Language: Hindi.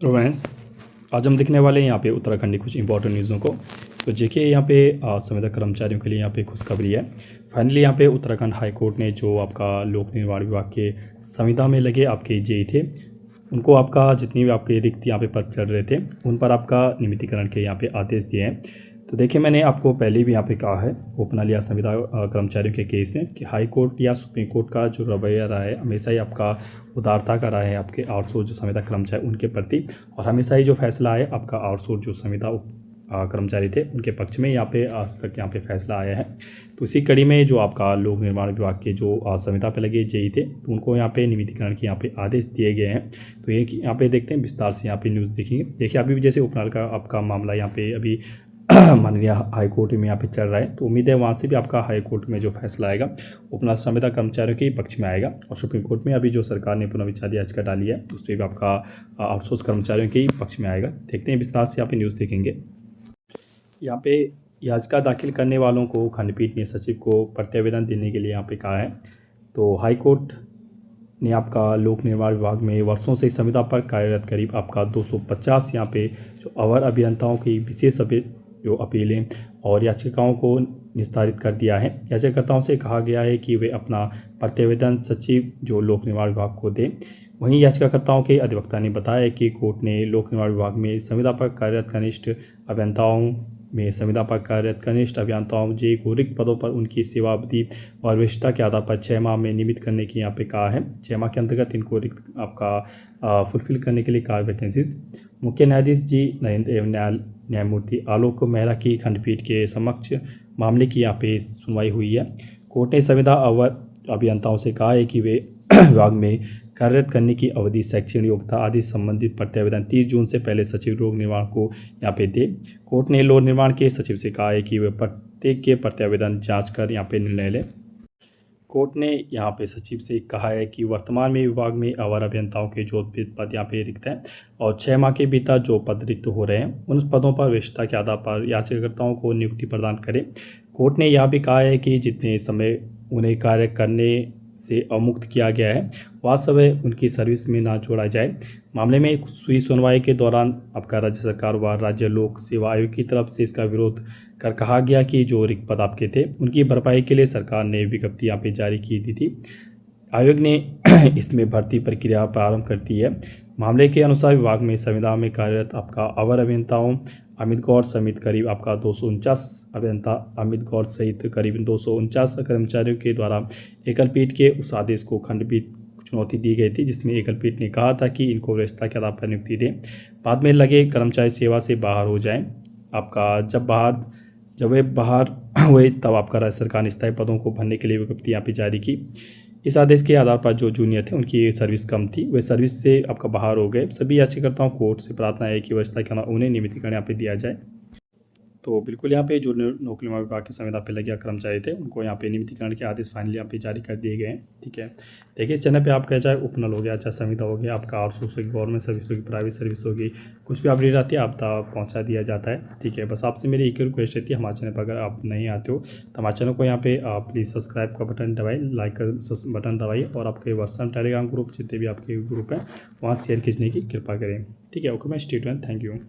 रोमांस आज हम देखने वाले हैं यहाँ पे उत्तराखंड की कुछ इंपॉर्टेंट न्यूज़ों को। तो देखिए यहाँ पे संविदा कर्मचारियों के लिए यहाँ पे खुशखबरी है। फाइनली यहाँ पे उत्तराखंड हाई कोर्ट ने जो आपका लोक निर्माण विभाग के संविदा में लगे आपके जेई थे, उनको आपका जितनी भी आपके रिक्त यहाँ पे पद चल रहे थे उन पर आपका नियमितीकरण के यहाँ पे आदेश दिए हैं। तो देखिए मैंने आपको पहले भी यहाँ पे कहा है ओपन या संविदा कर्मचारियों के केस में कि हाई कोर्ट या सुप्रीम कोर्ट का जो रवैया रहा है हमेशा ही आपका उदारता का रहा है आपके आउटसोर्स जो संविदा कर्मचारी उनके प्रति, और हमेशा ही जो फैसला है आपका आउटसोर्स जो संविदा कर्मचारी थे उनके पक्ष में यहाँ पे आज तक यहाँ पे फैसला आया है। तो इसी कड़ी में जो आपका लोक निर्माण विभाग के जो संविदा पे लगे जेई थे तो उनको यहाँ पे नियमितीकरण के यहाँ पे आदेश दिए गए हैं। तो ये यहाँ पे देखते हैं विस्तार से यहाँ पे न्यूज़ देखेंगे। देखिए अभी भी जैसे उपनाल का आपका मामला यहाँ पे अभी माननीय हाई कोर्ट में यहाँ पे चल रहा है, तो उम्मीद है वहाँ से भी आपका हाई कोर्ट में जो फैसला आएगा उपनाल संविदा कर्मचारियों के पक्ष में आएगा। और सुप्रीम कोर्ट में अभी जो सरकार ने पुनर्विचार याचिका डाली है उस पर भी आपका आउटसोर्स कर्मचारियों के पक्ष में आएगा। देखते हैं विस्तार से यहाँ पे न्यूज़ देखेंगे। यहाँ पे याचिका दाखिल करने वालों को खंडपीठ ने सचिव को प्रत्यावेदन देने के लिए यहाँ पे कहा है। तो हाई कोर्ट ने आपका लोक निर्माण विभाग में वर्षों से संविदा पर कार्यरत करीब आपका 250 यहाँ पे जो अवर अभियंताओं की विशेष जो अपीलें और याचिकाओं को निस्तारित कर दिया है। याचिकाकर्ताओं से कहा गया है कि वे अपना प्रतिवेदन सचिव जो लोक निर्माण विभाग को दें। वहीं याचिकाकर्ताओं के अधिवक्ता ने बताया कि कोर्ट ने लोक निर्माण विभाग में संविदा पर कार्यरत कनिष्ठ अभियंताओं जे को रिक्त पदों पर उनकी सेवा अवधि और वरिष्ठता के आधार पर 6 माह में नियमित करने की यहाँ पे कहा है। 6 माह के अंतर्गत इनको रिक्त आपका फुलफिल करने के लिए कहा वैकेंसीज। मुख्य न्यायाधीश जी नरेंद्र एवं न्यायमूर्ति आलोक मेहरा की खंडपीठ के समक्ष मामले की यहाँ पे सुनवाई हुई है। कोर्ट ने संविदा अवर अभियंताओं से कहा है कि वे विभाग में कार्यरत करने की अवधि, शैक्षणिक योग्यता आदि संबंधित प्रत्यावेदन 30 जून से पहले सचिव लोक निर्माण को यहाँ पे दे। कोर्ट ने लोक निर्माण के सचिव से कहा है कि वे प्रत्येक के प्रत्यावेदन जांच कर यहाँ पे निर्णय लें। कोर्ट ने यहाँ पे सचिव से कहा है कि वर्तमान में विभाग में अवर अभियंताओं के जो पद यहाँ पे रिक्त हैं और 6 माह के भीतर जो पद रिक्त हो रहे हैं उन पदों पर वरिष्ठता के आधार पर याचिकाकर्ताओं को नियुक्ति प्रदान करें। कोर्ट ने यह भी कहा है कि जितने समय उन्हें कार्य करने से अवमुक्त किया गया है वह समय उनकी सर्विस में ना जोड़ा जाए। मामले में हुई सुनवाई के दौरान आपका राज्य सरकार व राज्य लोक सेवा आयोग की तरफ से इसका विरोध कर कहा गया कि जो रिक्त पद आपके थे उनकी भरपाई के लिए सरकार ने विज्ञप्ति यहाँ पे जारी की दी थी। आयोग ने इसमें भर्ती प्रक्रिया प्रारंभ कर दी है। मामले के अनुसार विभाग में संविदा में कार्यरत आपका अवर अभियंताओं अमित गौड़ समेत करीब आपका 249 अभियंता अमित गौड़ सहित करीब 249 कर्मचारियों के द्वारा एकल पीठ के उस आदेश को खंडपीठ चुनौती दी गई थी जिसमें एकल पीठ ने कहा था कि इनको वरिष्ठता के आधार पर नियुक्ति दें। बाद में लगे कर्मचारी सेवा से बाहर हो जाएं। आपका जब वे बाहर हुए तब आपका राज्य सरकार ने स्थायी पदों को भरने के लिए विज्ञप्ति यहाँ पे जारी की। इस आदेश के आधार पर जो जूनियर थे उनकी सर्विस कम थी, वे सर्विस से आपका बाहर हो गए। सभी याचिकाकर्ताओं कोर्ट से प्रार्थना है कि वरिष्ठता के अलावा उन्हें नियमितीकरण यहाँ पे दिया जाए। तो बिल्कुल यहाँ पे जो लोक निर्माण विभाग के संविदा पे लगे कर्मचारी थे उनको यहाँ पे नियमितीकरण के आदेश फाइनली यहाँ पे जारी कर दिए गए हैं। ठीक है, देखिए इस चैनल पे आपका चाहे उपनल हो गया, चाहे संविदा हो गया, आपका आउटसोर्स होगी, गवर्नमेंट सर्विस होगी, प्राइवेट सर्विस होगी, कुछ भी अपडेट आती है आप तक पहुँचा दिया जाता है। ठीक है, बस आपसे मेरी एक रिक्वेस्ट रहती है, हमारे चैनल पर अगर आप नहीं आते हो तो हमारे चैनल को यहाँ पे प्लीज़ सब्सक्राइब का बटन दबाइए, लाइक का बटन दबाइए और आपके व्हाट्सएप टेलीग्राम ग्रुप जितने भी आपके ग्रुप हैं वहाँ शेयर खींचने की कृपा करें। ठीक है, ओके, मैं स्टे ट्यून्ड, थैंक यू।